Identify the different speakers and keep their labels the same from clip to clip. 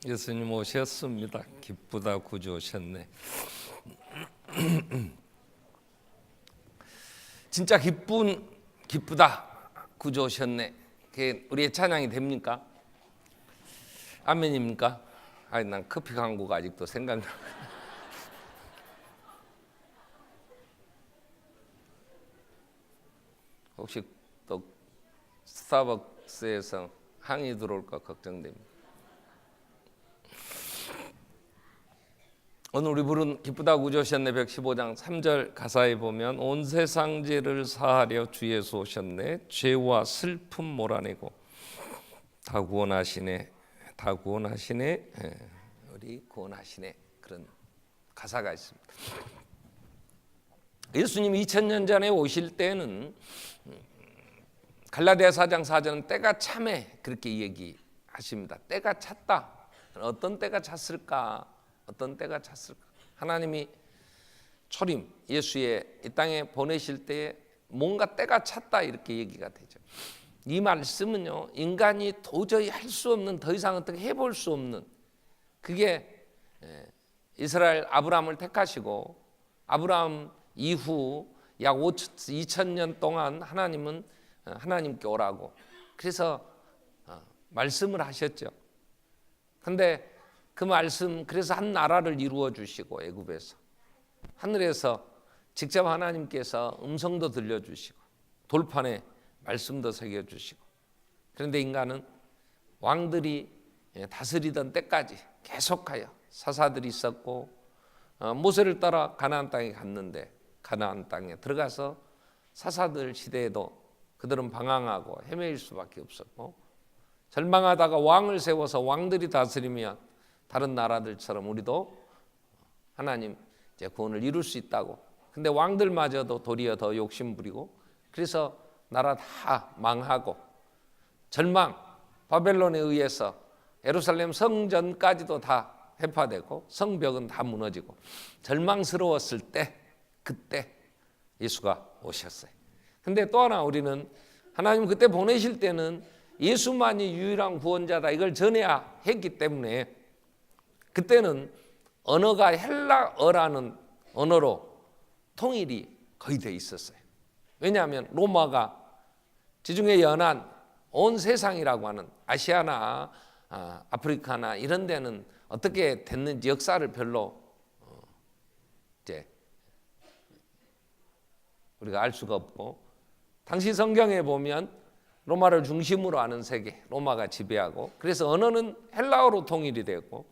Speaker 1: 예수님 오셨습니다. 기쁘다 구주 오셨네. 진짜 기쁘다 구주 오셨네. 그게 우리의 찬양이 됩니까? 아멘입니까? 아니, 난 커피 광고가 아직도 생각나. 혹시 또 스타벅스에서 항의 들어올까 걱정됩니다. 오늘 우리 부른 기쁘다 구주 오셨네 115장 3절 가사에 보면 온 세상 죄를 사하려 주 예수 오셨네 죄와 슬픔 몰아내고 다 구원하시네 우리 구원하시네 그런 가사가 있습니다. 예수님이 2000년 전에 오실 때는 갈라디아 4장 4절은 때가 참해 그렇게 얘기하십니다. 때가 찼다. 어떤 때가 찼을까? 어떤 때가 찼을까? 하나님이 초림 예수의 이 땅에 보내실 때에 뭔가 때가 찼다 이렇게 얘기가 되죠. 이 말씀은요 인간이 도저히 할 수 없는 더 이상 어떻게 해볼 수 없는 그게 이스라엘 아브라함을 택하시고 아브라함 이후 약 2000년 동안 하나님은 하나님께 오라고 그래서 말씀을 하셨죠. 그런데 그 말씀 그래서 한 나라를 이루어 주시고 애굽에서 하늘에서 직접 하나님께서 음성도 들려주시고 돌판에 말씀도 새겨주시고 그런데 인간은 왕들이 다스리던 때까지 계속하여 사사들이 있었고 모세를 따라 가나안 땅에 갔는데 가나안 땅에 들어가서 사사들 시대에도 그들은 방황하고 헤매일 수밖에 없었고 절망하다가 왕을 세워서 왕들이 다스리면 다른 나라들처럼 우리도 하나님 이제 구원을 이룰 수 있다고. 근데 왕들마저도 도리어 더 욕심부리고 그래서 나라 다 망하고 절망 바벨론에 의해서 예루살렘 성전까지도 다 해파되고 성벽은 다 무너지고 절망스러웠을 때 그때 예수가 오셨어요. 근데 또 하나 우리는 하나님 그때 보내실 때는 예수만이 유일한 구원자다 이걸 전해야 했기 때문에 그때는 언어가 헬라어라는 언어로 통일이 거의 돼 있었어요. 왜냐하면 로마가 지중해 연안 온 세상이라고 하는 아시아나 아프리카나 이런 데는 어떻게 됐는지 역사를 별로 이제 우리가 알 수가 없고 당시 성경에 보면 로마를 중심으로 하는 세계 로마가 지배하고 그래서 언어는 헬라어로 통일이 되었고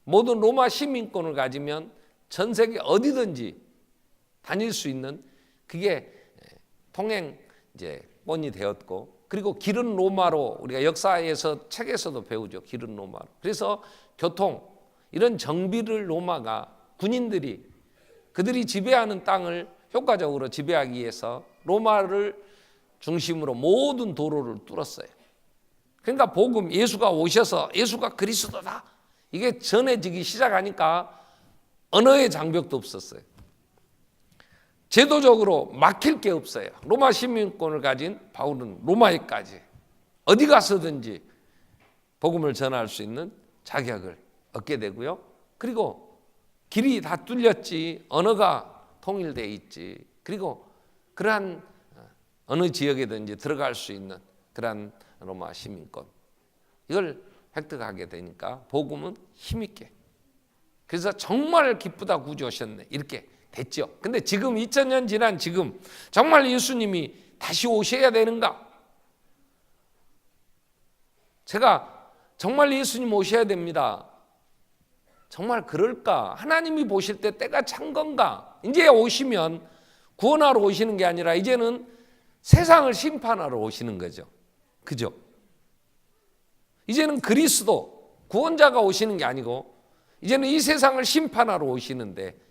Speaker 1: 모든 로마 시민권을 가지면 전 세계 어디든지 다닐 수 있는 그게 통행 이제 권이 되었고 그리고 길은 로마로 우리가 역사에서 책에서도 배우죠. 길은 로마로. 그래서 교통 이런 정비를 로마가 군인들이 그들이 지배하는 땅을 효과적으로 지배하기 위해서 로마를 중심으로 모든 도로를 뚫었어요. 그러니까 복음 예수가 오셔서 예수가 그리스도다 이게 전해지기 시작하니까 언어의 장벽도 없었어요. 제도적으로 막힐 게 없어요. 로마 시민권을 가진 바울은 로마에까지 어디 가서든지 복음을 전할 수 있는 자격을 얻게 되고요. 그리고 길이 다 뚫렸지 언어가 통일되어 있지 그리고 그러한 어느 지역에든지 들어갈 수 있는 그러한 로마 시민권 이걸 획득하게 되니까 복음은 힘있게 그래서 정말 기쁘다 구주 오셨네 이렇게 됐죠. 근데 지금 2000년 지난 지금 정말 예수님이 다시 오셔야 되는가? 제가 정말 예수님 오셔야 됩니다. 정말 그럴까? 하나님이 보실 때 때가 찬 건가? 이제 오시면 구원하러 오시는 게 아니라 이제는 세상을 심판하러 오시는 거죠. 그죠? 이제는 그리스도 구원자가 오시는 게 아니고 이제는 이 세상을 심판하러 오시는데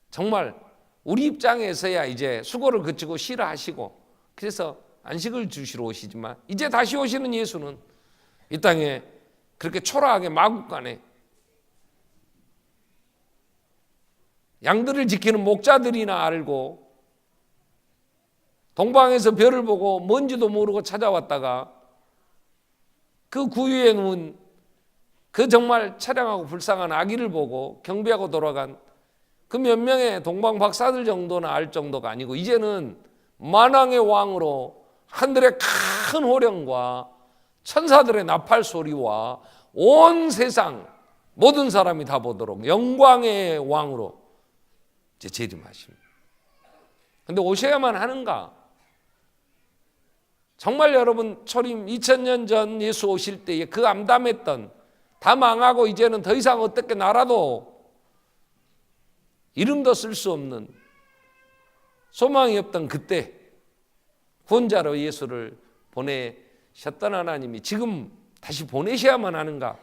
Speaker 1: 정말 우리 입장에서야 이제 수고를 그치고 쉬라하시고 그래서 안식을 주시러 오시지만 이제 다시 오시는 예수는 이 땅에 그렇게 초라하게 마국간에 양들을 지키는 목자들이나 알고 동방에서 별을 보고 뭔지도 모르고 찾아왔다가 그 구유에 누운 그 정말 처량하고 불쌍한 아기를 보고 경배하고 돌아간 그 몇 명의 동방 박사들 정도는 알 정도가 아니고 이제는 만왕의 왕으로 하늘의 큰 호령과 천사들의 나팔 소리와 온 세상 모든 사람이 다 보도록 영광의 왕으로 이제 재림하십니다. 근데 오셔야만 하는가? 정말 여러분 초림 2000년 전 예수 오실 때에 그 암담했던 다 망하고 이제는 더 이상 어떻게 나라도 이름도 쓸 수 없는 소망이 없던 그때 구원자로 예수를 보내셨던 하나님이 지금 다시 보내셔야만 하는가?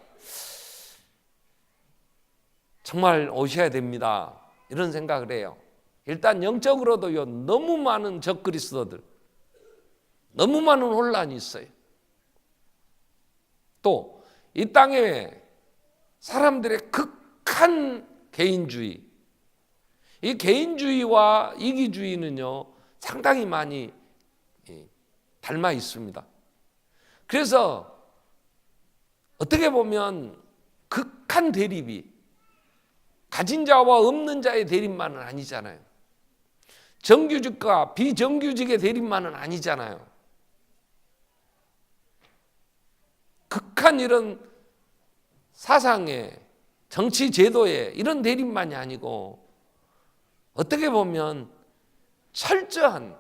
Speaker 1: 정말 오셔야 됩니다. 이런 생각을 해요. 일단 영적으로도요, 너무 많은 적그리스도들, 너무 많은 혼란이 있어요. 또 이 땅에 사람들의 극한 개인주의, 이 개인주의와 이기주의는요 상당히 많이 닮아 있습니다. 그래서 어떻게 보면 극한 대립이 가진 자와 없는 자의 대립만은 아니잖아요. 정규직과 비정규직의 대립만은 아니잖아요. 극한 이런 사상의 정치 제도의 이런 대립만이 아니고 어떻게 보면 철저한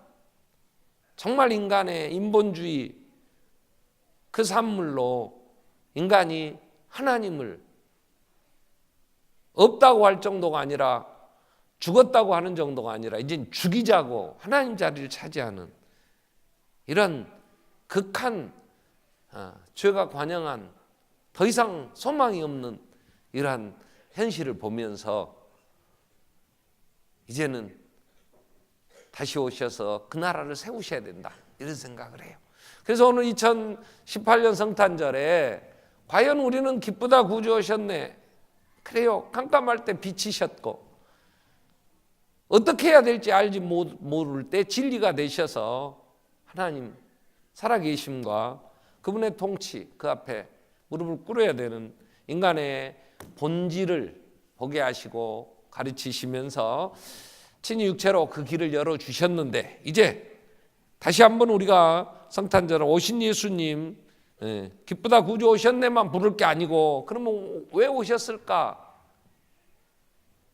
Speaker 1: 정말 인간의 인본주의 그 산물로 인간이 하나님을 없다고 할 정도가 아니라 죽었다고 하는 정도가 아니라 이제 죽이자고 하나님 자리를 차지하는 이런 극한 죄가 관영한 더 이상 소망이 없는 이러한 현실을 보면서 이제는 다시 오셔서 그 나라를 세우셔야 된다 이런 생각을 해요. 그래서 오늘 2018년 성탄절에 과연 우리는 기쁘다 구주 오셨네. 그래요. 깜깜할 때 비치셨고 어떻게 해야 될지 알지 모를 때 진리가 되셔서 하나님 살아계심과 그분의 통치 그 앞에 무릎을 꿇어야 되는 인간의 본질을 보게 하시고 가르치시면서 친히 육체로 그 길을 열어주셨는데 이제 다시 한번 우리가 성탄절에 오신 예수님 기쁘다 구주 오셨네만 부를 게 아니고 그러면 왜 오셨을까?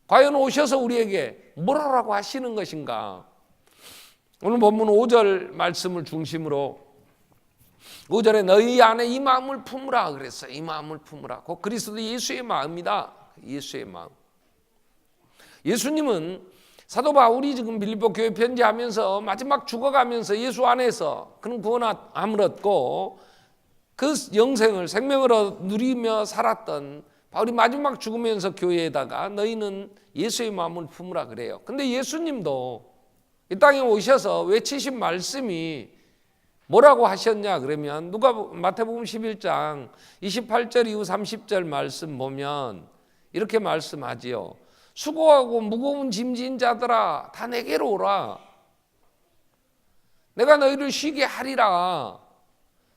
Speaker 1: 과연 오셔서 우리에게 뭘 하라고 하시는 것인가? 오늘 본문 5절 말씀을 중심으로 5절에 너희 안에 이 마음을 품으라 그랬어요. 이 마음을 품으라. 그 그리스도 예수의 마음이다. 예수의 마음. 예수님은 사도 바울이 지금 빌립보 교회 편지하면서 마지막 죽어가면서 예수 안에서 그런 구원함을 얻고 그 영생을 생명을 누리며 살았던 바울이 마지막 죽으면서 교회에다가 너희는 예수의 마음을 품으라 그래요. 근데 예수님도 이 땅에 오셔서 외치신 말씀이 뭐라고 하셨냐 그러면 마태복음 11장 28절 이후 30절 말씀 보면 이렇게 말씀하지요. 수고하고 무거운 짐진 자들아 다 내게로 오라. 내가 너희를 쉬게 하리라.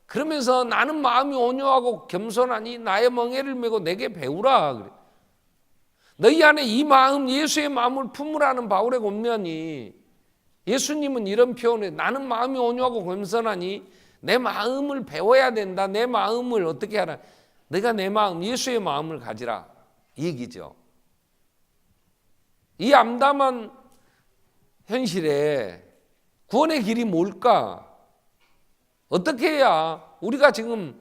Speaker 1: 그러면서 나는 마음이 온유하고 겸손하니 나의 멍에를 메고 내게 배우라. 그래. 너희 안에 이 마음 예수의 마음을 품으라는 바울의 권면이 예수님은 이런 표현에 나는 마음이 온유하고 겸손하니 내 마음을 배워야 된다. 내 마음을 어떻게 하라. 내가 내 마음 예수의 마음을 가지라. 이 얘기죠. 이 암담한 현실에 구원의 길이 뭘까? 어떻게 해야 우리가 지금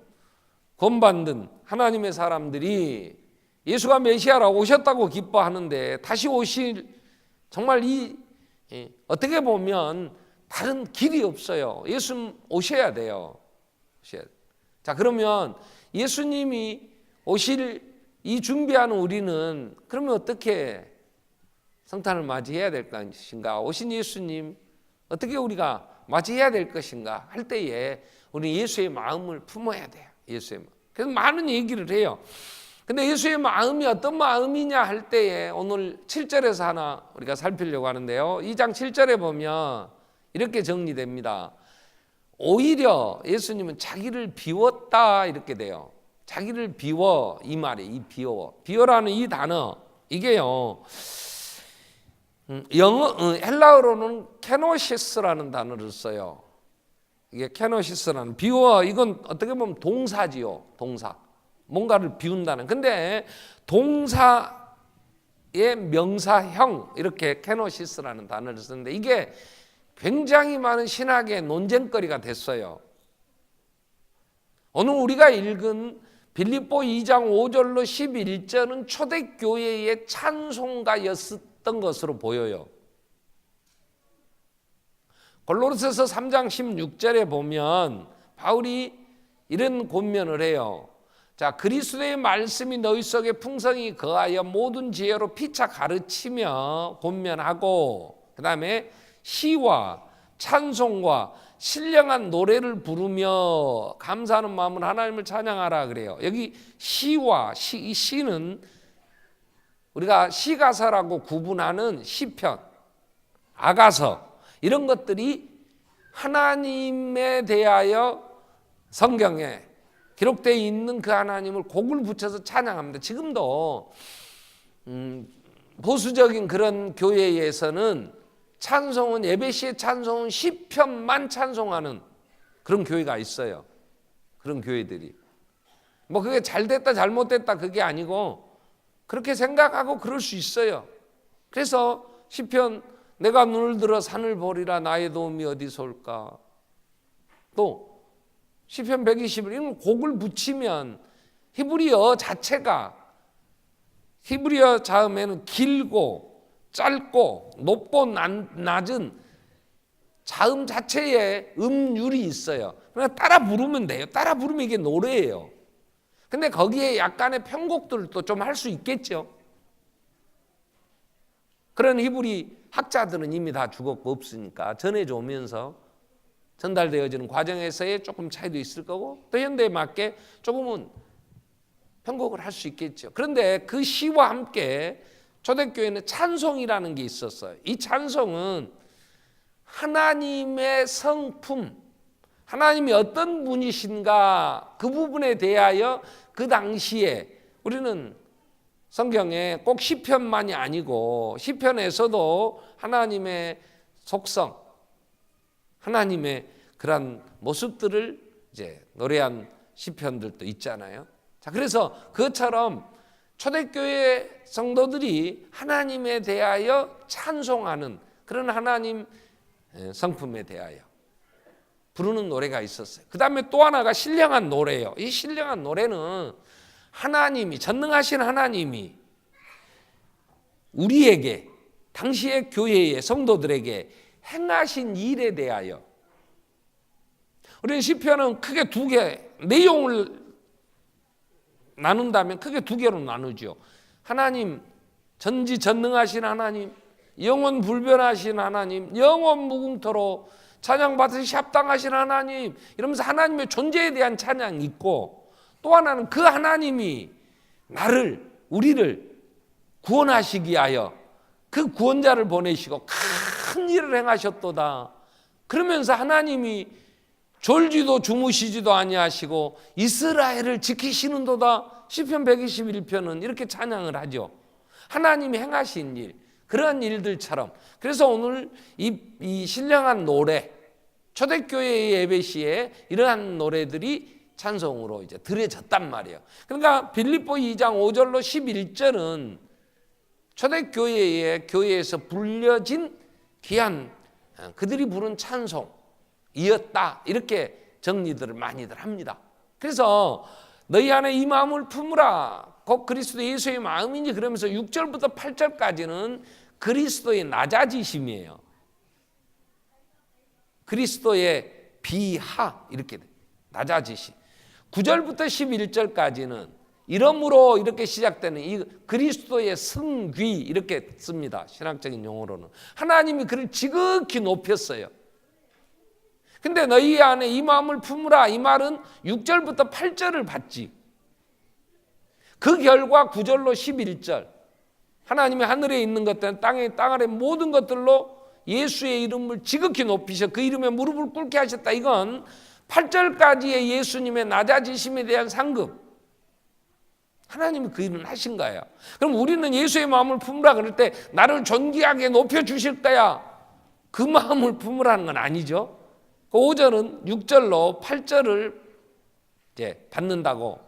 Speaker 1: 구원받는 하나님의 사람들이 예수가 메시아라고 오셨다고 기뻐하는데 다시 오실 정말 어떻게 보면 다른 길이 없어요. 예수 오셔야 돼요. 자, 그러면 예수님이 오실 이 준비하는 우리는 그러면 어떻게 성탄을 맞이해야 될 것인가? 오신 예수님 어떻게 우리가 맞이해야 될 것인가 할 때에 우리 예수의 마음을 품어야 돼요. 예수의 마음. 그래서 많은 얘기를 해요. 근데 예수의 마음이 어떤 마음이냐 할 때에 오늘 7절에서 하나 우리가 살피려고 하는데요. 2장 7절에 보면 이렇게 정리됩니다. 오히려 예수님은 자기를 비웠다 이렇게 돼요. 자기를 비워, 이 말이 이 비워라는 이 단어 이게요. 헬라어로는 케노시스라는 단어를 써요. 이게 케노시스라는 비워, 이건 어떻게 보면 동사지요. 동사. 뭔가를 비운다는. 근데 동사의 명사형 이렇게 케노시스라는 단어를 쓰는데 이게 굉장히 많은 신학의 논쟁거리가 됐어요. 오늘 우리가 읽은 빌립보 2장 5절로 11절은 초대교회의 찬송가였던 것으로 보여요. 골로새서 3장 16절에 보면 바울이 이런 권면을 해요. 자, 그리스도의 말씀이 너희 속에 풍성히 거하여 모든 지혜로 피차 가르치며 권면하고, 그 다음에 시와 찬송과 신령한 노래를 부르며 감사하는 마음으로 하나님을 찬양하라 그래요. 여기 시와 이 시는 우리가 시가서라고 구분하는 시편, 아가서 이런 것들이 하나님에 대하여 성경에 기록되어 있는 그 하나님을 곡을 붙여서 찬양합니다. 지금도 보수적인 그런 교회에서는 찬송은, 예배 시의 찬송은 시편만 찬송하는 그런 교회가 있어요. 그런 교회들이 뭐 그게 잘됐다 잘못됐다 그게 아니고 그렇게 생각하고 그럴 수 있어요. 그래서 시편, 내가 눈을 들어 산을 보리라 나의 도움이 어디서 올까, 또 시편 121 이런 곡을 붙이면 히브리어 자체가, 히브리어 자음에는 길고 짧고 높고 낮은 자음 자체에 음율이 있어요. 그냥 따라 부르면 돼요. 따라 부르면 이게 노래예요. 근데 거기에 약간의 편곡들도 좀 할 수 있겠죠. 그런 히브리 학자들은 이미 다 죽었고 없으니까 전해져 오면서 전달되어지는 과정에서의 조금 차이도 있을 거고, 또 현대에 맞게 조금은 편곡을 할 수 있겠죠. 그런데 그 시와 함께 초대교회는 찬송이라는 게 있었어요. 이 찬송은 하나님의 성품, 하나님이 어떤 분이신가 그 부분에 대하여 그 당시에 우리는 성경에 꼭 시편만이 아니고 시편에서도 하나님의 속성, 하나님의 그런 모습들을 이제 노래한 시편들도 있잖아요. 자, 그래서 그것처럼 초대교회 성도들이 하나님에 대하여 찬송하는 그런 하나님 성품에 대하여 부르는 노래가 있었어요. 그 다음에 또 하나가 신령한 노래예요. 이 신령한 노래는 하나님이, 전능하신 하나님이 우리에게, 당시의 교회의 성도들에게 행하신 일에 대하여, 우리는 시편은 크게 두 개, 내용을 나눈다면 크게 두 개로 나누죠. 하나님, 전지전능하신 하나님, 영원 불변하신 하나님, 영원 무궁토로 찬양받으시 합당하신 하나님, 이러면서 하나님의 존재에 대한 찬양이 있고, 또 하나는 그 하나님이 나를, 우리를 구원하시기 위하여 그 구원자를 보내시고 큰 일을 행하셨도다. 그러면서 하나님이 졸지도 주무시지도 아니하시고 이스라엘을 지키시는도다. 시편 121편은 이렇게 찬양을 하죠. 하나님이 행하신 일, 그러한 일들처럼. 그래서 오늘 이 신령한 노래, 초대교회의 예배 시에 이러한 노래들이 찬송으로 이제 드려졌단 말이에요. 그러니까 빌립보 2장 5절로 11절은 초대교회의 교회에서 불려진 귀한 그들이 부른 찬송이었다. 이렇게 정리들을 많이들 합니다. 그래서 너희 안에 이 마음을 품으라. 곧 그리스도 예수의 마음이니, 그러면서 6절부터 8절까지는 그리스도의 낮아지심이에요. 그리스도의 비하, 이렇게 낮아지심. 9절부터 11절까지는 이러므로 이렇게 시작되는 이 그리스도의 승귀, 이렇게 씁니다. 신학적인 용어로는 하나님이 그를 지극히 높였어요. 근데 너희 안에 이 마음을 품으라, 이 말은 6절부터 8절을 받지. 그 결과 9절로 11절, 하나님이 하늘에 있는 것들은 땅 아래 모든 것들로 예수의 이름을 지극히 높이셔 그 이름에 무릎을 꿇게 하셨다. 이건 8절까지의 예수님의 낮아지심에 대한 상급. 하나님이 그 일을 하신 거예요. 그럼 우리는 예수의 마음을 품으라 그럴 때 나를 존귀하게 높여주실 거야. 그 마음을 품으라는 건 아니죠. 그 5절은 6절로 8절을 이제 받는다고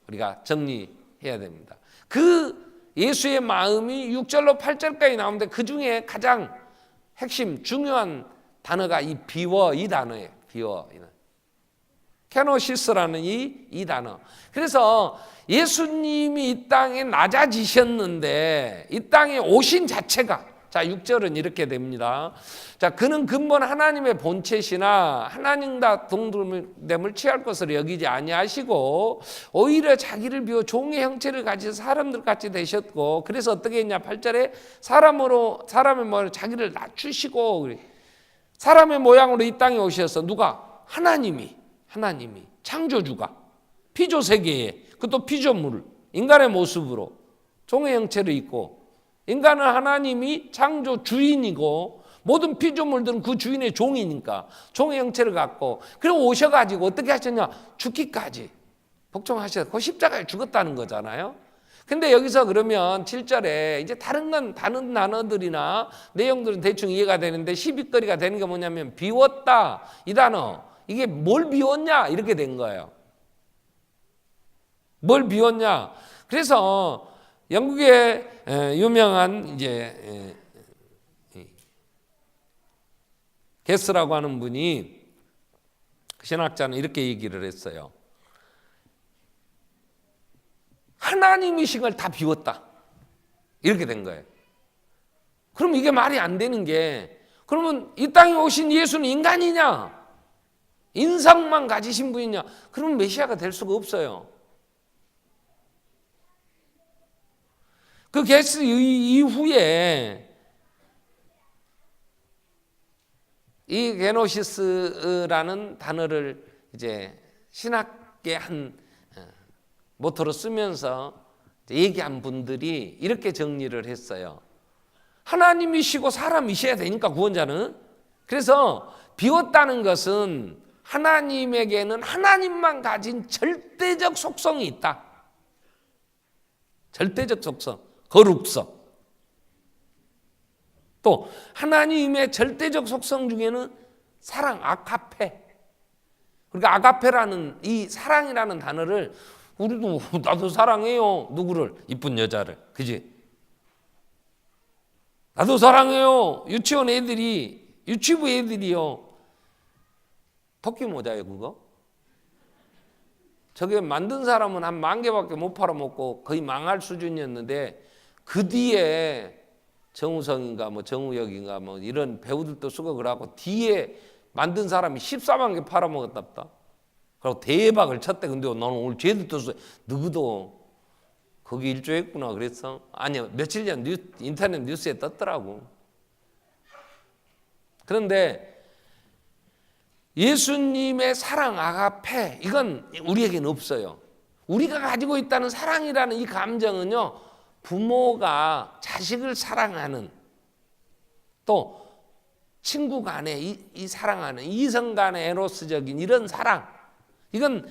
Speaker 1: 우리가 정리해야 됩니다. 그 예수의 마음이 6절로 8절까지 나오는데 그 중에 가장 핵심 중요한 단어가 이 비워 이 단어예요. 비워. 케노시스라는 이 단어. 그래서 예수님이 이 땅에 낮아지셨는데 이 땅에 오신 자체가 자 6절은 이렇게 됩니다. 자 그는 근본 하나님의 본체시나 하나님과 동등됨을 취할 것으로 여기지 아니하시고 오히려 자기를 비워 종의 형체를 가지고 사람들 같이 되셨고 그래서 어떻게 했냐 8절에 사람의 모양으로 자기를 낮추시고 사람의 모양으로 이 땅에 오셔서 누가 하나님이 창조주가 피조 세계에 그것도 피조물 인간의 모습으로 종의 형체를 입고 인간은 하나님이 창조 주인이고 모든 피조물들은 그 주인의 종이니까 종의 형체를 갖고 그리고 오셔가지고 어떻게 하셨냐 죽기까지 복종하셔서 그 십자가에 죽었다는 거잖아요. 근데 여기서 그러면 7절에 이제 다른 단어들이나 내용들은 대충 이해가 되는데 시비거리가 되는 게 뭐냐면 비웠다 이 단어 이게 뭘 비웠냐 이렇게 된 거예요. 뭘 비웠냐? 그래서 영국의 유명한 이제 게스라고 하는 분이 신학자는 이렇게 얘기를 했어요. 하나님이신 걸 다 비웠다. 이렇게 된 거예요. 그럼 이게 말이 안 되는 게 그러면 이 땅에 오신 예수는 인간이냐? 인성만 가지신 분이냐? 그러면 메시아가 될 수가 없어요. 그 게스 이후에 이 게노시스라는 단어를 이제 신학계 한 모토로 쓰면서 얘기한 분들이 이렇게 정리를 했어요. 하나님이시고 사람이셔야 되니까 구원자는. 그래서 비웠다는 것은 하나님에게는 하나님만 가진 절대적 속성이 있다. 절대적 속성. 거룩성. 또 하나님의 절대적 속성 중에는 사랑, 아가페. 그러니까 아가페라는 이 사랑이라는 단어를 우리도 나도 사랑해요. 누구를? 이쁜 여자를. 그지? 나도 사랑해요. 유치원 애들이 유치부 애들이요. 토끼 모자예요 그거? 저게 만든 사람은 한 10,000개밖에 못 팔아먹고 거의 망할 수준이었는데 그 뒤에 정우성인가 뭐 정우혁인가 뭐 이런 배우들도 쓰고 그러고 뒤에 만든 사람이 14만 개 팔아먹었답다. 그리고 대박을 쳤대. 근데 나는 오늘 쟤들도 누구도 거기 일조했구나 그랬어. 아니요 며칠 전 인터넷 뉴스에 떴더라고. 그런데 예수님의 사랑 아가페 이건 우리에게는 없어요. 우리가 가지고 있다는 사랑이라는 이 감정은요 부모가 자식을 사랑하는 또 친구 간에 이 사랑하는 이성 간의 에로스적인 이런 사랑 이건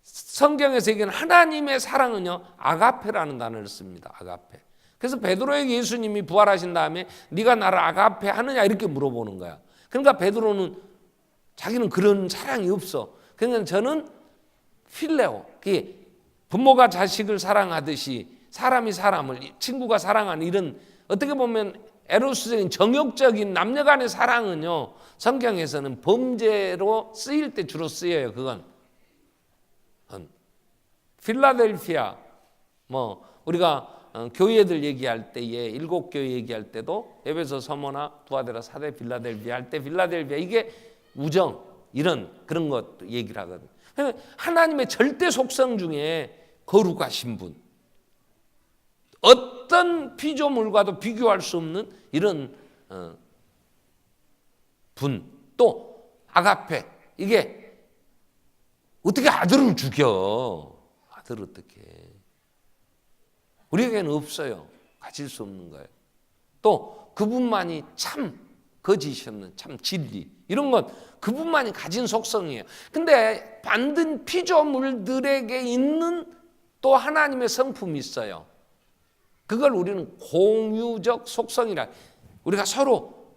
Speaker 1: 성경에서 얘기하는 하나님의 사랑은요 아가페라는 단어를 씁니다. 아가페. 그래서 베드로에게 예수님이 부활하신 다음에 네가 나를 아가페 하느냐 이렇게 물어보는 거야. 그러니까 베드로는 자기는 그런 사랑이 없어. 그러니까 저는 필레오. 그게 부모가 자식을 사랑하듯이 사람이 사람을 친구가 사랑하는 이런 어떻게 보면 에로스적인 정욕적인 남녀 간의 사랑은요 성경에서는 범죄로 쓰일 때 주로 쓰여요. 그건 필라델피아 뭐 우리가 교회들 얘기할 때에 일곱 교회 얘기할 때도 에베소 서머나 두아데라 사대 필라델피아 할 때 필라델피아 이게 우정 이런 그런 것 얘기를 하거든요. 하나님의 절대 속성 중에 거룩하신 분 어떤 피조물과도 비교할 수 없는 이런 분 또 아가페 이게 어떻게 아들을 죽여 아들 어떻게 우리에게는 없어요. 가질 수 없는 거예요. 또 그분만이 참 거짓이없는 참 진리, 이런 건 그분만이 가진 속성이에요. 근데 만든 피조물들에게 있는 또 하나님의 성품이 있어요. 그걸 우리는 공유적 속성이라, 우리가 서로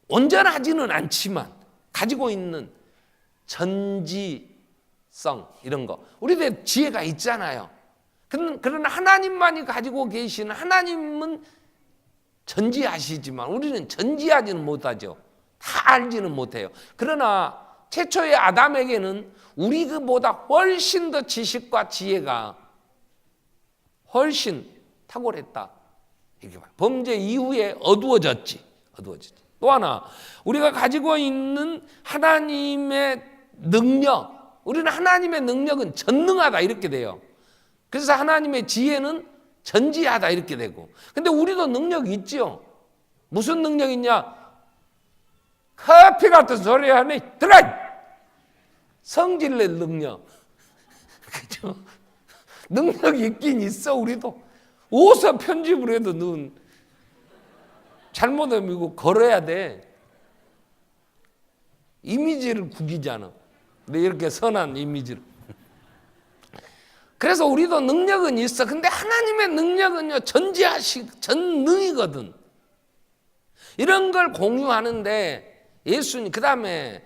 Speaker 1: 온전하지는 않지만 가지고 있는 전지성, 이런 거, 우리들 지혜가 있잖아요. 그러나 하나님만이 가지고 계시는, 하나님은 전지하시지만 우리는 전지하지는 못하죠. 다 알지는 못해요. 그러나 최초의 아담에게는 우리보다 훨씬 더 지식과 지혜가 훨씬 탁월했다. 이렇게 봐요. 범죄 이후에 어두워졌지. 또 하나, 우리가 가지고 있는 하나님의 능력, 우리는 하나님의 능력은 전능하다 이렇게 돼요. 그래서 하나님의 지혜는 전지하다 이렇게 되고. 근데 우리도 능력이 있죠. 무슨 능력이 있냐? 커피 같은 소리 하네. 들어! 성질 낼 능력. 그죠? 능력이 있긴 있어, 우리도. 어디서 편집을 해도 넌 잘못하면 이거 걸어야 돼. 이미지를 구기잖아. 근데 이렇게 선한 이미지를. 그래서 우리도 능력은 있어. 근데 하나님의 능력은요, 전능이거든. 이런 걸 공유하는데 예수님, 그 다음에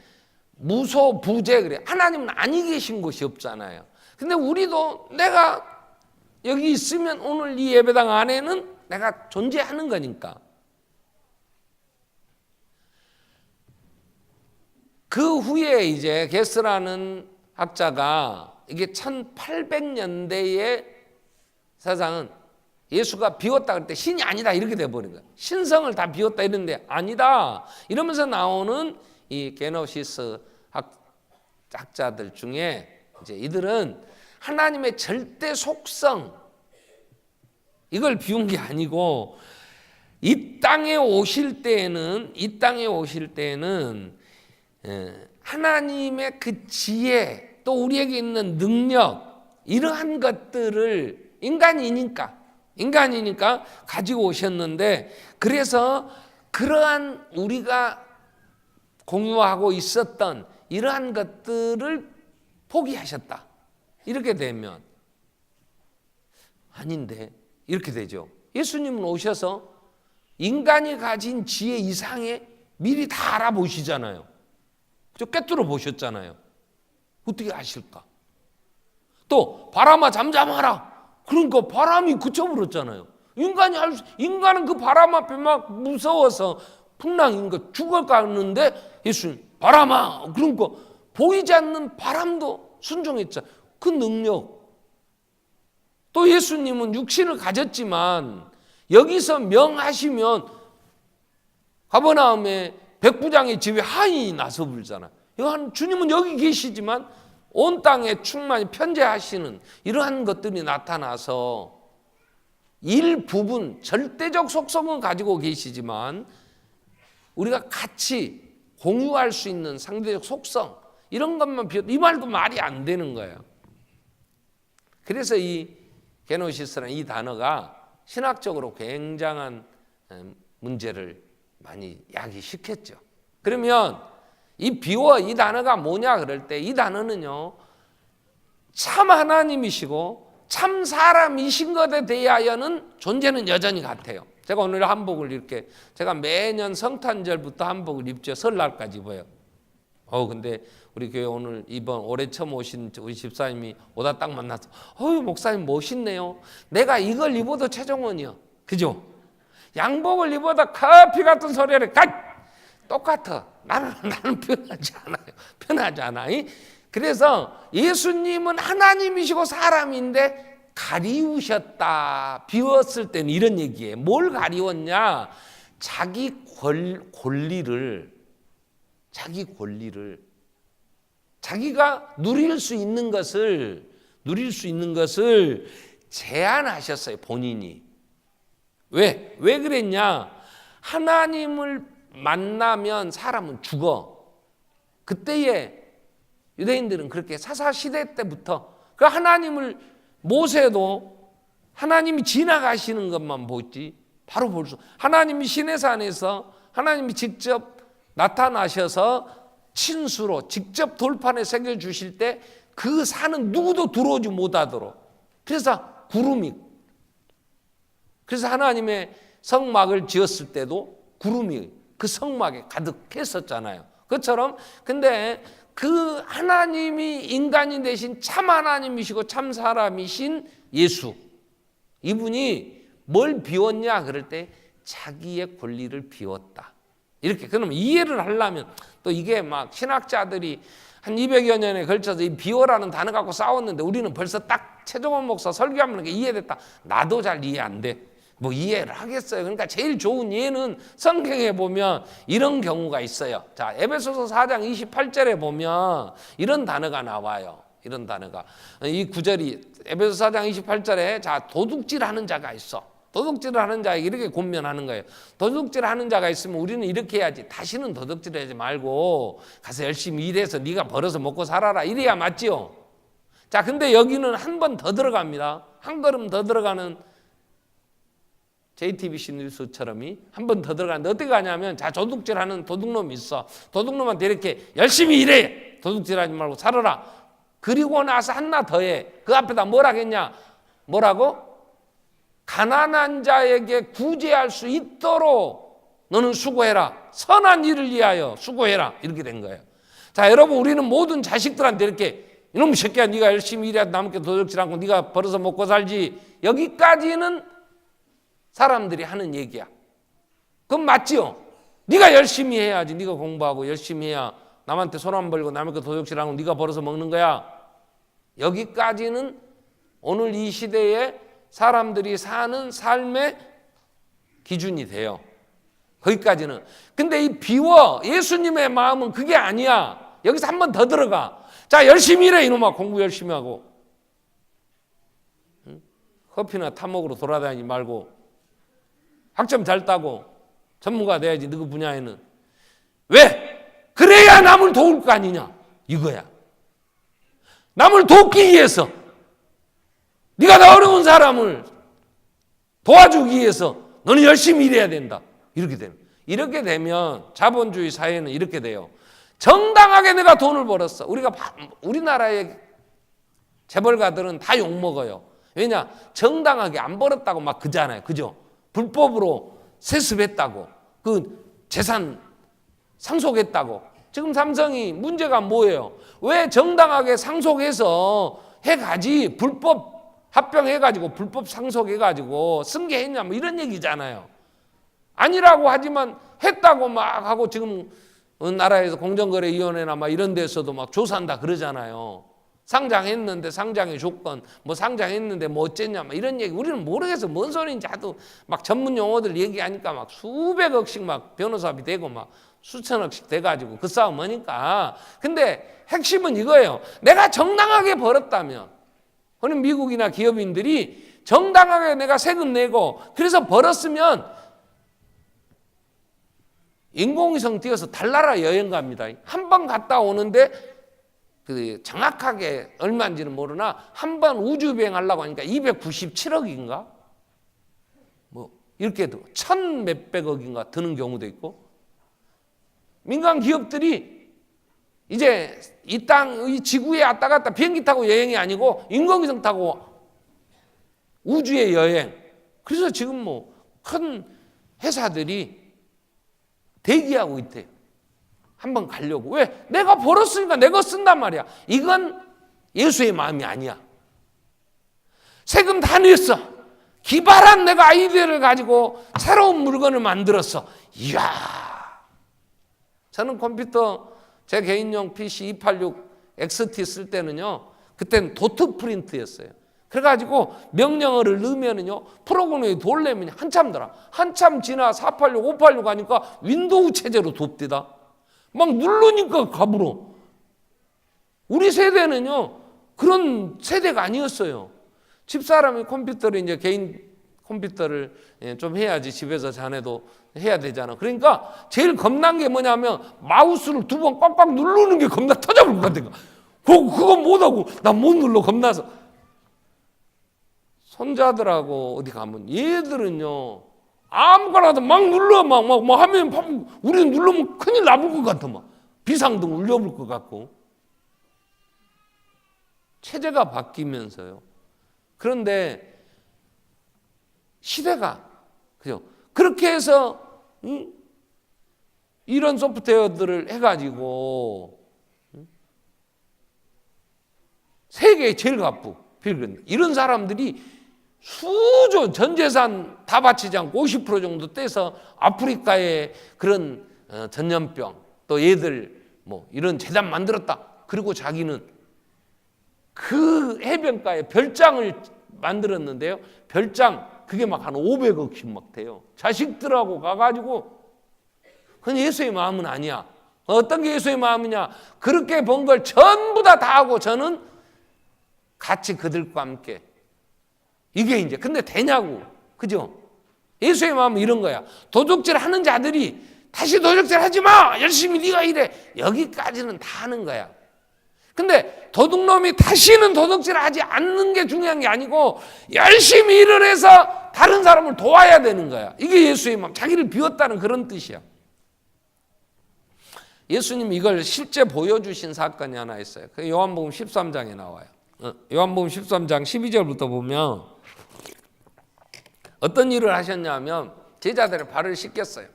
Speaker 1: 무소부재, 그래. 하나님은 아니 계신 곳이 없잖아요. 근데 우리도 내가 여기 있으면 오늘 이 예배당 안에는 내가 존재하는 거니까. 그 후에 이제 게스라는 학자가, 이게 1800년대의 사상은 예수가 비웠다 그럴 때 신이 아니다 이렇게 돼버린 거야. 신성을 다 비웠다 이랬는데 아니다 이러면서 나오는 이 게노시스 학자들 중에 이제 이들은 하나님의 절대 속성, 이걸 비운 게 아니고 이 땅에 오실 때에는 하나님의 그 지혜, 또 우리에게 있는 능력, 이러한 것들을 인간이니까 가지고 오셨는데, 그래서 그러한 우리가 공유하고 있었던 이러한 것들을 포기하셨다. 이렇게 되면 아닌데 이렇게 되죠. 예수님은 오셔서 인간이 가진 지혜 이상의 미리 다 알아보시잖아요. 저 꿰뚫어 보셨잖아요. 어떻게 아실까? 또 바람아 잠잠하라. 그러니까 바람이 그쳐버렸잖아요. 인간은 그 바람 앞에 막 무서워서 풍랑인 거 죽어가는데 예수님 바람아, 그러니까 보이지 않는 바람도 순종했잖아요. 그 능력. 또 예수님은 육신을 가졌지만 여기서 명하시면 가버나움에 백부장의 집에 하인이 나서 불잖아요. 주님은 여기 계시지만 온 땅에 충만히 편재하시는 이러한 것들이 나타나서 일부분 절대적 속성은 가지고 계시지만 우리가 같이 공유할 수 있는 상대적 속성, 이런 것만 비워도 이 말도 말이 안 되는 거예요. 그래서 이 게노시스라는 이 단어가 신학적으로 굉장한 문제를 많이 야기시켰죠. 그러면 이 단어가 뭐냐 그럴 때, 이 단어는요, 참 하나님이시고 참 사람이신 것에 대하여는 존재는 여전히 같아요. 제가 오늘 한복을 이렇게, 제가 매년 성탄절부터 한복을 입죠. 설날까지 입어요. 근데 우리 교회 오늘 이번 올해 처음 오신 우리 집사님이 오다 딱 만나서 목사님 멋있네요. 내가 이걸 입어도 최종원이요. 그죠? 양복을 입어도 커피 같은 소리를 똑같아. 나는 편하지 않아. 그래서 예수님은 하나님이시고 사람인데 가리우셨다. 비웠을 때는 이런 얘기예요. 뭘 가리웠냐? 자기 권리를 자기가 누릴 수 있는 것을 제한하셨어요, 본인이. 왜 그랬냐? 하나님을 만나면 사람은 죽어. 그때에 유대인들은 그렇게 사사시대 때부터 그 하나님을, 모세도 하나님이 지나가시는 것만 보지 바로 볼 수, 하나님이 시내산에서 하나님이 직접 나타나셔서 친수로 직접 돌판에 새겨주실 때 그 산은 누구도 들어오지 못하도록, 그래서 구름이, 그래서 하나님의 성막을 지었을 때도 구름이 그 성막에 가득했었잖아요. 그것처럼 근데 그 하나님이 인간이 되신 참 하나님이시고 참 사람이신 예수, 이분이 뭘 비웠냐 그럴 때 자기의 권리를 비웠다. 이렇게. 그러면 이해를 하려면 또 이게 막 신학자들이 한 200여 년에 걸쳐서 이 비워라는 단어 갖고 싸웠는데 우리는 벌써 딱 최종원 목사 설교하면 이해됐다. 나도 잘 이해 안 돼. 뭐 이해를 하겠어요. 그러니까 제일 좋은 예는 성경에 보면 이런 경우가 있어요. 자, 에베소서 4장 28절에 보면 이런 단어가 나와요. 이런 단어가. 이 구절이 에베소서 4장 28절에 자, 도둑질하는 자가 있어. 도둑질을 하는 자에게 이렇게 권면하는 거예요. 도둑질하는 자가 있으면 우리는 이렇게 해야지. 다시는 도둑질하지 말고 가서 열심히 일해서 네가 벌어서 먹고 살아라. 이래야 맞지요. 자, 근데 여기는 한 번 더 들어갑니다. 한 걸음 더 들어가는 JTBC 뉴스처럼이 한 번 더 들어가는데 어떻게 가냐면 자, 도둑질하는 도둑놈이 있어. 도둑놈한테 이렇게 열심히 일해. 도둑질하지 말고 살아라. 그리고 나서 하나 더 해. 그 앞에다 뭘 하겠냐? 뭐라고? 가난한 자에게 구제할 수 있도록 너는 수고해라. 선한 일을 위하여 수고해라. 이렇게 된 거예요. 자, 여러분, 우리는 모든 자식들한테 이렇게 이놈의 새끼야, 네가 열심히 일해야 남께 도둑질 않고 네가 벌어서 먹고 살지. 여기까지는 사람들이 하는 얘기야. 그건 맞지요? 네가 열심히 해야지. 네가 공부하고 열심히 해야 남한테 손 안 벌고 남의 거 도둑질 않고 네가 벌어서 먹는 거야. 여기까지는 오늘 이 시대에 사람들이 사는 삶의 기준이 돼요. 거기까지는. 근데 이 비워, 예수님의 마음은 그게 아니야. 여기서 한 번 더 들어가. 자, 열심히 일해 이놈아. 공부 열심히 하고. 커피나 타먹으러 돌아다니지 말고 학점 잘 따고 전문가 돼야지. 너 그 분야에는. 왜? 그래야 남을 도울 거 아니냐. 이거야. 남을 돕기 위해서, 네가 더 어려운 사람을 도와주기 위해서 너는 열심히 일해야 된다. 이렇게 되면 자본주의 사회는 이렇게 돼요. 정당하게 내가 돈을 벌었어. 우리나라의 재벌가들은 다 욕먹어요. 왜냐? 정당하게 안 벌었다고 막 그잖아요. 그죠? 불법으로 세습했다고. 그 재산 상속했다고. 지금 삼성이 문제가 뭐예요? 왜 정당하게 상속해서 해가지 불법 합병해가지고 불법 상속해가지고 승계했냐 뭐 이런 얘기잖아요. 아니라고 하지만 했다고 막 하고 지금 나라에서 공정거래위원회나 막 이런 데서도 막 조사한다 그러잖아요. 상장했는데 상장의 조건, 뭐 상장했는데 뭐 어쨌냐 막 이런 얘기 우리는 모르겠어. 뭔 소리인지 하도 막 전문 용어들 얘기하니까 막 수백억씩 막 변호사비 되고 막 수천억씩 돼가지고 그 싸움 하니까. 근데 핵심은 이거예요. 내가 정당하게 벌었다면, 그럼 미국이나 기업인들이 정당하게 내가 세금 내고 그래서 벌었으면 인공위성 띄어서 달나라 여행 갑니다. 한 번 갔다 오는데 그 정확하게 얼마인지는 모르나 한 번 우주 비행하려고 하니까 297억인가? 뭐 이렇게 1,000 몇백억인가 드는 경우도 있고. 민간 기업들이 이제 이 땅, 이 지구에 왔다 갔다 비행기 타고 여행이 아니고 인공위성 타고 우주의 여행. 그래서 지금 뭐 큰 회사들이 대기하고 있대요. 한번 가려고. 왜? 내가 벌었으니까 내가 쓴단 말이야. 이건 예수의 마음이 아니야. 세금 다 냈어. 기발한 내가 아이디어를 가지고 새로운 물건을 만들었어. 이야. 저는 컴퓨터 제 개인용 PC 286 XT 쓸 때는요, 그때는 도트 프린트였어요. 그래가지고 명령어를 넣으면은요, 프로그램이 돌려면 한참 들어. 한참 지나 486, 586 하니까 윈도우 체제로 돕디다. 막 누르니까 가불어. 우리 세대는요, 그런 세대가 아니었어요. 집사람이 컴퓨터를 이제 개인 컴퓨터를 좀 해야지 집에서 자네도 해야 되잖아. 그러니까 제일 겁난 게 뭐냐면 마우스를 2번 꽉꽉 누르는 게 겁나 터져버릴 것 같아. 그거 못하고 나 못 눌러 겁나서. 손자들하고 어디 가면 얘들은요 아무거나도 막 눌러 뭐 하면 우리는 누르면 큰일 나볼 것 같아. 막 비상등 울려볼 것 같고. 체제가 바뀌면서요. 그런데 시대가 그죠? 그렇게 해서 이런 소프트웨어들을 해가지고 세계에 제일 바쁘 빌 이런 사람들이 수조 전 재산 다 바치지 않고 50% 정도 떼서 아프리카의 그런 전염병 또 얘들 뭐 이런 재단 만들었다. 그리고 자기는 그 해변가에 별장을 만들었는데요. 별장 그게 막 한 500억씩 막 돼요. 자식들하고 가가지고. 그건 예수의 마음은 아니야. 어떤 게 예수의 마음이냐? 그렇게 번 걸 전부 다 하고 저는 같이 그들과 함께. 이게 이제 근데 되냐고. 그죠? 예수의 마음은 이런 거야. 도둑질 하는 자들이 다시 도둑질 하지 마. 열심히 네가 일해. 여기까지는 다 하는 거야. 근데 도둑놈이 다시는 도둑질 하지 않는 게 중요한 게 아니고 열심히 일을 해서 다른 사람을 도와야 되는 거야. 이게 예수의 마음. 자기를 비웠다는 그런 뜻이야. 예수님이 이걸 실제 보여주신 사건이 하나 있어요. 그 요한복음 13장에 나와요. 요한복음 13장 12절부터 보면 어떤 일을 하셨냐면 제자들의 발을 씻겼어요.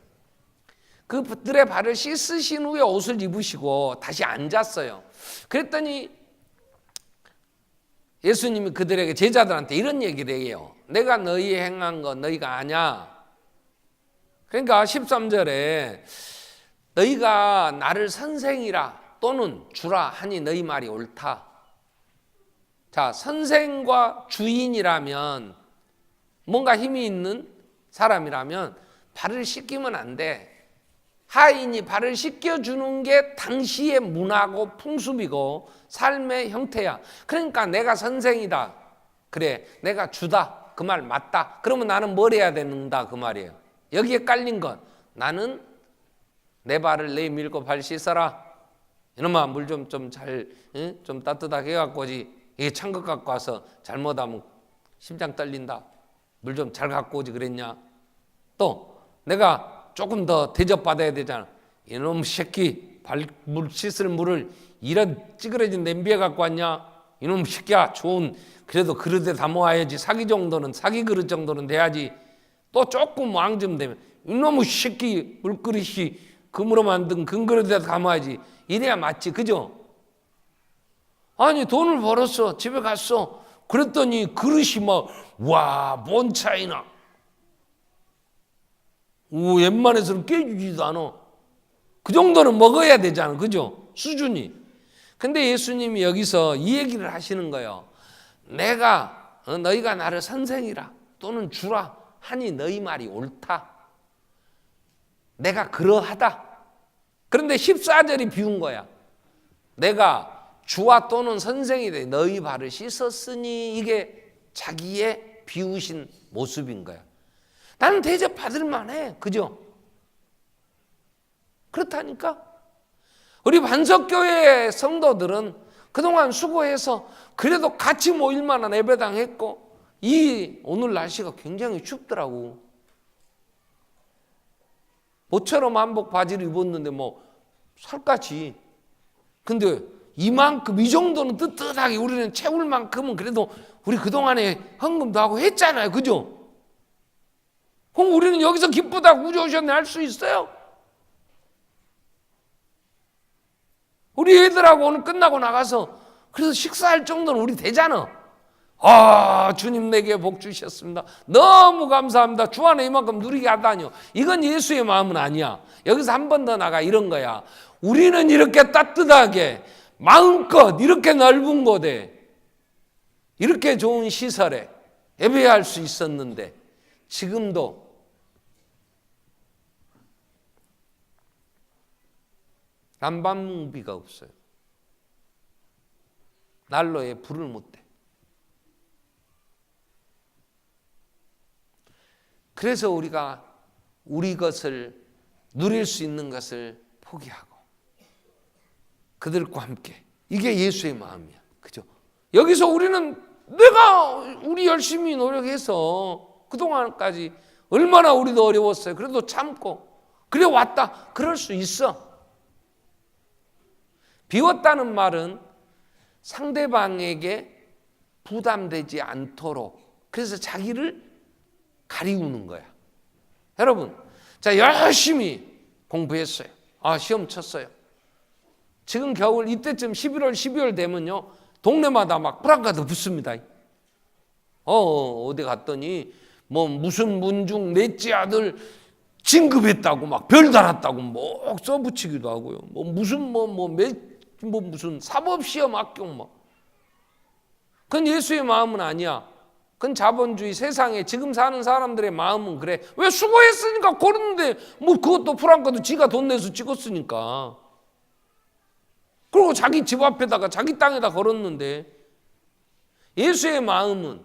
Speaker 1: 그들의 발을 씻으신 후에 옷을 입으시고 다시 앉았어요. 그랬더니 예수님이 그들에게 제자들한테 이런 얘기를 해요. 내가 너희 행한 거 너희가 아냐? 그러니까 13절에 너희가 나를 선생이라 또는 주라 하니 너희 말이 옳다. 자, 선생과 주인이라면 뭔가 힘이 있는 사람이라면 발을 씻기면 안 돼. 하인이 발을 씻겨주는 게 당시의 문화고 풍습이고 삶의 형태야. 그러니까 내가 선생이다. 그래, 내가 주다. 그 말 맞다. 그러면 나는 뭘 해야 되는다 그 말이에요. 여기에 깔린 건 나는 내 발을 내밀고 발 씻어라. 이놈아 물 좀 잘 좀 따뜻하게 해갖고 오지. 이게 찬 것 갖고 와서 잘못하면 심장 떨린다. 물 좀 잘 갖고 오지 그랬냐. 또 내가 조금 더 대접받아야 되잖아. 이놈 새끼 물 씻을 물을 이런 찌그러진 냄비에 갖고 왔냐. 이놈 새끼야 좋은 그래도 그릇에 담아와야지. 사기 정도는 사기 그릇 정도는 돼야지. 또 조금 왕좀 되면 이놈의 새끼 물그릇이 금으로 만든 금그릇에 담아야지. 이래야 맞지. 그죠? 아니 돈을 벌었어. 집에 갔어. 그랬더니 그릇이 막 와 뭔 차이나. 웬만해서는 깨주지도 않아. 그 정도는 먹어야 되잖아. 그죠? 수준이. 근데 예수님이 여기서 이 얘기를 하시는 거예요. 내가 너희가 나를 선생이라 또는 주라 하니 너희 말이 옳다. 내가 그러하다. 그런데 14절이 비운 거야. 내가 주와 또는 선생이 돼 너희 발을 씻었으니 이게 자기의 비우신 모습인 거야. 나는 대접 받을 만해. 그죠? 그렇다니까. 우리 반석교회 성도들은 그동안 수고해서 그래도 같이 모일 만한 예배당 했고 오늘 날씨가 굉장히 춥더라고. 모처럼 한복 바지를 입었는데 뭐 살까지. 근데 이만큼 이 정도는 뜨뜻하게 우리는 채울 만큼은 그래도 우리 그동안에 헌금도 하고 했잖아요. 그죠? 그럼 우리는 여기서 기쁘다 구주 오셨네 할 수 있어요? 우리 애들하고 오늘 끝나고 나가서 그래서 식사할 정도는 우리 되잖아. 아 주님 내게 복 주셨습니다. 너무 감사합니다. 주 안에 이만큼 누리게 하다니요. 이건 예수의 마음은 아니야. 여기서 한 번 더 나가 이런 거야. 우리는 이렇게 따뜻하게 마음껏 이렇게 넓은 곳에 이렇게 좋은 시설에 예배할 수 있었는데 지금도 난방비가 없어요. 난로에 불을 못 대. 그래서 우리가 우리 것을 누릴 수 있는 것을 포기하고 그들과 함께. 이게 예수의 마음이야. 그죠? 여기서 우리는 우리 열심히 노력해서 그동안까지 얼마나 우리도 어려웠어요. 그래도 참고 그래 왔다. 그럴 수 있어. 비웠다는 말은 상대방에게 부담되지 않도록 그래서 자기를 가리우는 거야. 여러분, 자 열심히 공부했어요. 시험 쳤어요. 지금 겨울 이때쯤 11월, 12월 되면요 동네마다 막 프랑카드 붙습니다. 어디 갔더니 뭐 무슨 문중 넷째 아들 진급했다고 막 별 달았다고 뭐 써붙이기도 하고요. 뭐 무슨 무슨 사법시험 합격 뭐. 그건 예수의 마음은 아니야. 그건 자본주의 세상에 지금 사는 사람들의 마음은 그래. 왜 수고했으니까 고르는데 뭐 그것도 프랑카드 지가 돈 내서 찍었으니까. 그리고 자기 집 앞에다가 자기 땅에다 걸었는데 예수의 마음은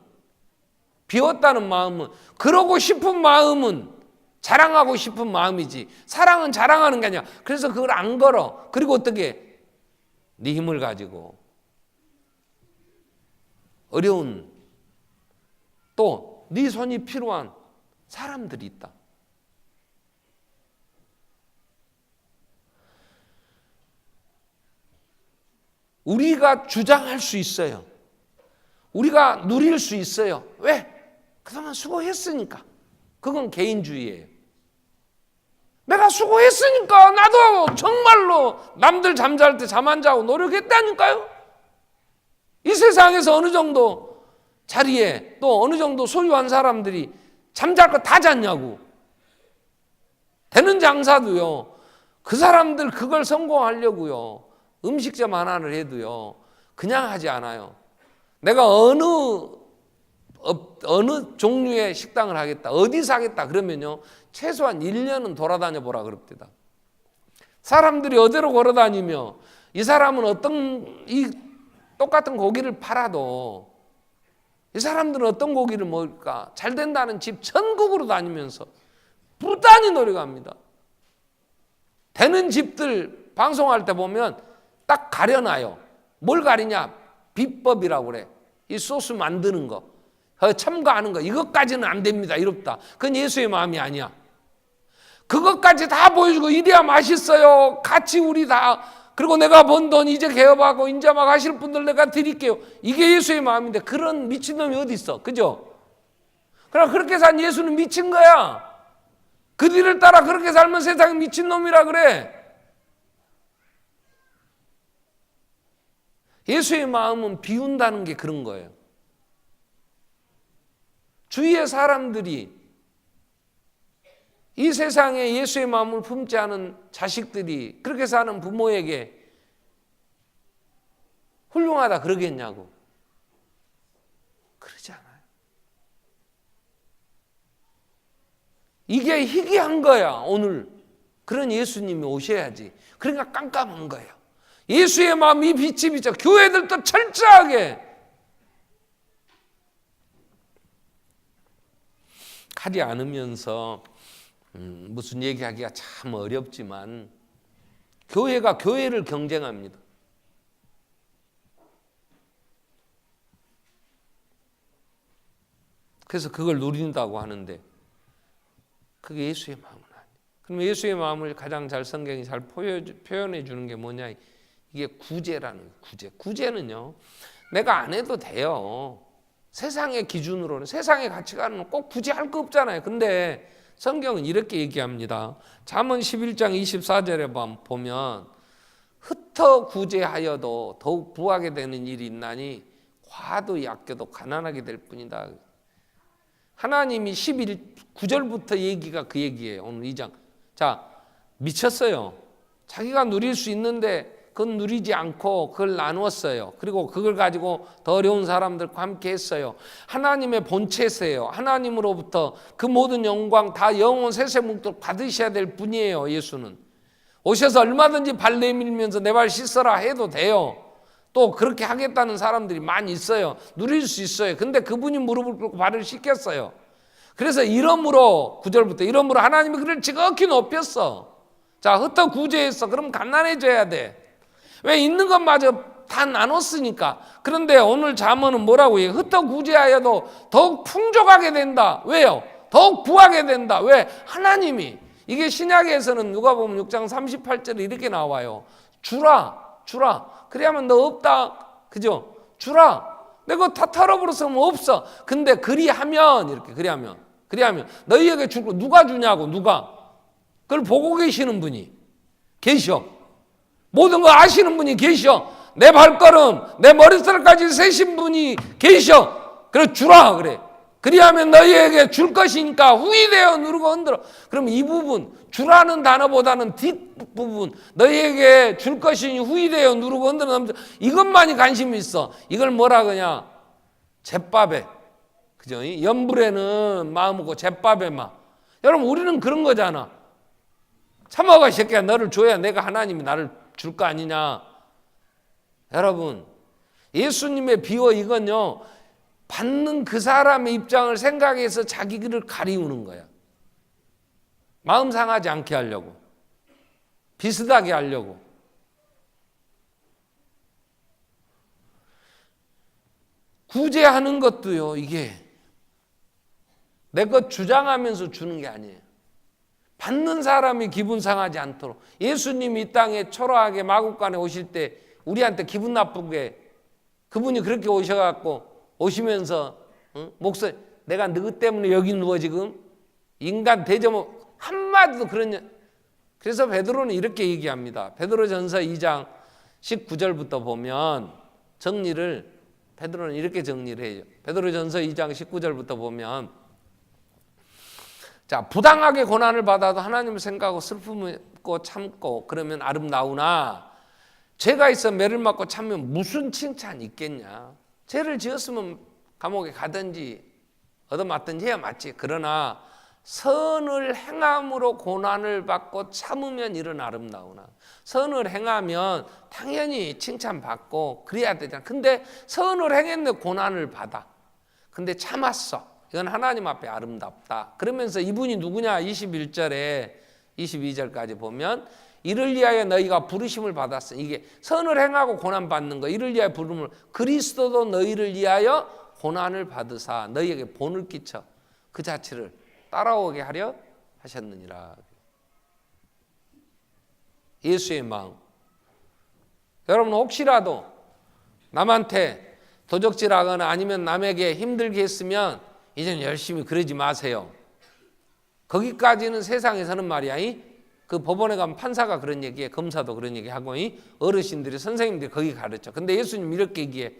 Speaker 1: 비웠다는 마음은 그러고 싶은 마음은 자랑하고 싶은 마음이지 사랑은 자랑하는 게 아니야. 그래서 그걸 안 걸어. 그리고 어떻게 네 힘을 가지고 어려운 또 네 손이 필요한 사람들이 있다. 우리가 주장할 수 있어요. 우리가 누릴 수 있어요. 왜? 그동안 수고했으니까. 그건 개인주의예요. 내가 수고했으니까 나도 정말로 남들 잠잘 때 잠 안 자고 노력했다니까요. 이 세상에서 어느 정도 자리에 또 어느 정도 소유한 사람들이 잠잘 거 다 잤냐고. 되는 장사도요. 그 사람들 그걸 성공하려고요. 음식점 하나를 해도요. 그냥 하지 않아요. 내가 어느 종류의 식당을 하겠다. 어디서 하겠다. 그러면요. 최소한 1년은 돌아다녀 보라 그럽니다. 사람들이 어디로 걸어다니며 이 사람은 이 똑같은 고기를 팔아도 이 사람들은 어떤 고기를 먹을까? 잘 된다는 집 전국으로 다니면서 부단히 노력합니다. 되는 집들 방송할 때 보면 딱 가려놔요. 뭘 가리냐? 비법이라고 그래. 이 소스 만드는 거, 첨가하는 거 이것까지는 안 됩니다. 이렇다. 그건 예수의 마음이 아니야. 그것까지 다 보여주고 이래야 맛있어요. 같이 우리 다 그리고 내가 번 돈 이제 개업하고 이제 막 하실 분들 내가 드릴게요. 이게 예수의 마음인데 그런 미친놈이 어디 있어. 그죠? 그럼 그렇게 산 예수는 미친 거야. 그 뒤를 따라 그렇게 살면 세상이 미친놈이라 그래. 예수의 마음은 비운다는 게 그런 거예요. 주위의 사람들이 이 세상에 예수의 마음을 품지 않은 자식들이 그렇게 사는 부모에게 훌륭하다 그러겠냐고. 그러지 않아요. 이게 희귀한 거야. 오늘 그런 예수님이 오셔야지. 그러니까 깜깜한 거예요. 예수의 마음이 빛이 비쳐. 교회들도 철저하게 하지 않으면서 무슨 얘기하기가 참 어렵지만 교회가 교회를 경쟁합니다. 그래서 그걸 누린다고 하는데 그게 예수의 마음은 아니에요. 그럼 예수의 마음을 가장 잘 성경이 잘 표현해 주는 게 뭐냐? 이게 구제라는 거예요. 구제는요. 내가 안 해도 돼요. 세상의 기준으로는 세상의 가치관은 꼭 굳이 할 거 없잖아요. 근데 성경은 이렇게 얘기합니다. 잠언 11장 24절에 보면 흩어 구제하여도 더욱 부하게 되는 일이 있나니 과도히 아껴도 가난하게 될 뿐이다. 하나님이 9절부터 얘기가 그 얘기예요. 오늘 2장. 자, 미쳤어요. 자기가 누릴 수 있는데 그건 누리지 않고 그걸 나누었어요. 그리고 그걸 가지고 더 어려운 사람들과 함께 했어요. 하나님의 본체세요. 하나님으로부터 그 모든 영광 다 영원 세세묵도록 받으셔야 될 분이에요. 예수는 오셔서 얼마든지 발 내밀면서 내 발 씻어라 해도 돼요. 또 그렇게 하겠다는 사람들이 많이 있어요. 누릴 수 있어요. 근데 그분이 무릎을 꿇고 발을 씻겼어요. 그래서 이러므로 9절부터 이러므로 하나님이 그를 지극히 높였어. 자, 흩어 구제했어. 그럼 가난해져야 돼. 왜? 있는 것마저 다 나눴으니까. 그런데 오늘 잠언은 뭐라고 해요? 흩어 구제하여도 더욱 풍족하게 된다. 왜요? 더욱 부하게 된다. 왜? 하나님이. 이게 신약에서는 누가복음 6장 38절에 이렇게 나와요. 주라. 그래야만 너 없다. 그죠? 주라. 내가 다 털어버렸으면 없어. 근데 그리하면 이렇게 그리하면 너희에게 줄 거 누가 주냐고. 누가? 그걸 보고 계시는 분이 계셔. 모든 거 아시는 분이 계셔. 내 발걸음, 내 머릿살까지 세신 분이 계셔. 그래 주라 그래. 그리하면 너희에게 줄 것이니까 후이되어 누르고 흔들어. 그럼 이 부분, 주라는 단어보다는 뒷부분, 너희에게 줄 것이니 후이되어 누르고 흔들어. 이것만이 관심이 있어. 이걸 뭐라 그냐? 잿밥에. 그죠? 염불에는 마음이고 잿밥에 막. 여러분 우리는 그런 거잖아. 참아가 이 새끼야, 너를 줘야 내가 하나님이 나를 줄 거 아니냐. 여러분 예수님의 비유 이건요, 받는 그 사람의 입장을 생각해서 자기를 가리우는 거야. 마음 상하지 않게 하려고, 비슷하게 하려고. 구제하는 것도요, 이게 내 것 주장하면서 주는 게 아니에요. 받는 사람이 기분 상하지 않도록. 예수님이 이 땅에 초라하게 마국간에 오실 때 우리한테 기분 나쁘게, 그분이 그렇게 오셔갖고 오시면서 목소리, 내가 너희 때문에 여기 누워 지금 인간 대접 한마디도 그런. 그래서 베드로는 이렇게 얘기합니다. 베드로전서 2장 19절부터 보면 베드로는 이렇게 정리를 해요. 베드로전서 2장 19절부터 보면, 자, 부당하게 고난을 받아도 하나님을 생각하고 슬픔을 참고 그러면 아름다우나, 죄가 있어 매를 맞고 참으면 무슨 칭찬이 있겠냐. 죄를 지었으면 감옥에 가든지 얻어맞든지 해야 맞지. 그러나 선을 행함으로 고난을 받고 참으면 이런 아름다우나. 선을 행하면 당연히 칭찬받고 그래야 되잖아. 근데 선을 행했는데 고난을 받아. 근데 참았어. 이건 하나님 앞에 아름답다. 그러면서 이분이 누구냐? 21절에 22절까지 보면, 이를 위하여 너희가 부르심을 받았어. 이게 선을 행하고 고난받는 거, 이를 위하여 부름을, 그리스도도 너희를 위하여 고난을 받으사 너희에게 본을 끼쳐 그 자체를 따라오게 하려 하셨느니라. 예수의 마음. 여러분 혹시라도 남한테 도적질하거나 아니면 남에게 힘들게 했으면 이제는 열심히 그러지 마세요. 거기까지는 세상에서는 말이야, 그 법원에 가면 판사가 그런 얘기해, 검사도 그런 얘기하고, 어르신들이, 선생님들이 거기 가르쳐. 근데 예수님 이렇게 얘기해.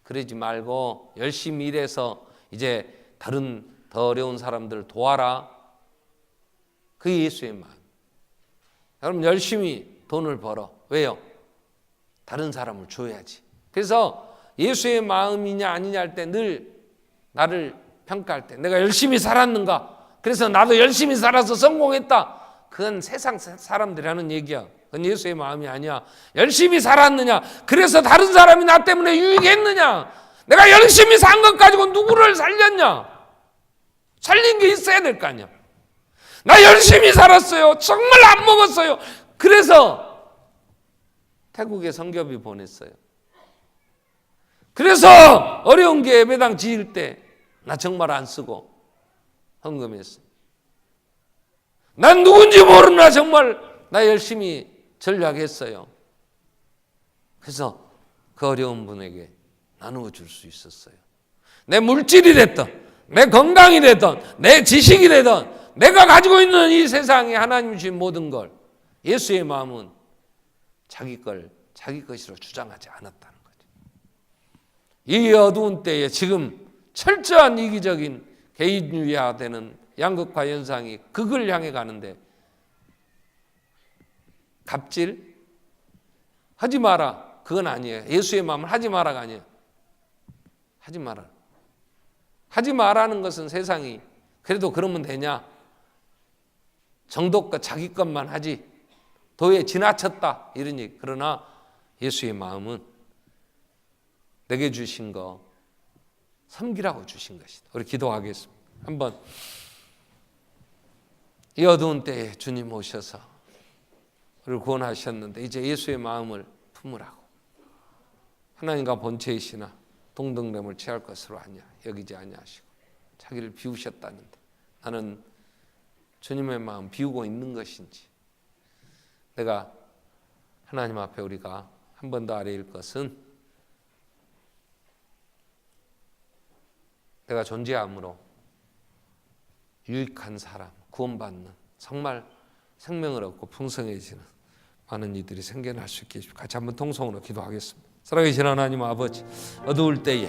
Speaker 1: 그러지 말고 열심히 일해서 이제 다른 더 어려운 사람들을 도와라. 그게 예수의 마음. 여러분 열심히 돈을 벌어. 왜요? 다른 사람을 줘야지. 그래서 예수의 마음이냐 아니냐 할 때 늘 나를 평가할 때, 내가 열심히 살았는가? 그래서 나도 열심히 살아서 성공했다. 그건 세상 사람들이 하는 얘기야. 그건 예수의 마음이 아니야. 열심히 살았느냐? 그래서 다른 사람이 나 때문에 유익했느냐? 내가 열심히 산 것 가지고 누구를 살렸냐? 살린 게 있어야 될 거 아니야. 나 열심히 살았어요. 정말 안 먹었어요. 그래서 태국에 선교비 보냈어요. 그래서 어려운 게 예배당 지을 때 나 정말 안 쓰고 헌금했어요. 난 누군지 모르나 정말 나 열심히 전략했어요. 그래서 그 어려운 분에게 나누어 줄 수 있었어요. 내 물질이 됐든 내 건강이 됐든 내 지식이 되든 내가 가지고 있는 이 세상에 하나님 주신 모든 걸, 예수의 마음은 자기 것으로 주장하지 않았다는 거죠. 이 어두운 때에 지금 철저한 이기적인 개인주의화되는 양극화 현상이 극을 향해 가는데, 갑질 하지 마라, 그건 아니에요. 예수의 마음은 하지 마라가 아니에요. 하지 마라. 하지 마라는 것은 세상이 그래도 그러면 되냐, 정도껏 자기 것만 하지 도에 지나쳤다 이런 얘기. 그러나 예수의 마음은 내게 주신 거 섬기라고 주신 것이다. 우리 기도하겠습니다. 한번 이 어두운 때에 주님 오셔서 우리를 구원하셨는데 이제 예수의 마음을 품으라고. 하나님과 본체이시나 동등됨을 취할 것으로 하냐 여기지 아니하시고 자기를 비우셨다는데 나는 주님의 마음 비우고 있는 것인지. 내가 하나님 앞에 우리가 한 번 더 아뢰일 것은 내가 존재함으로 유익한 사람, 구원받는, 정말 생명을 얻고 풍성해지는 많은 이들이 생겨날 수 있게 같이 한번 통성으로 기도하겠습니다. 사랑하신 하나님 아버지, 어두울 때에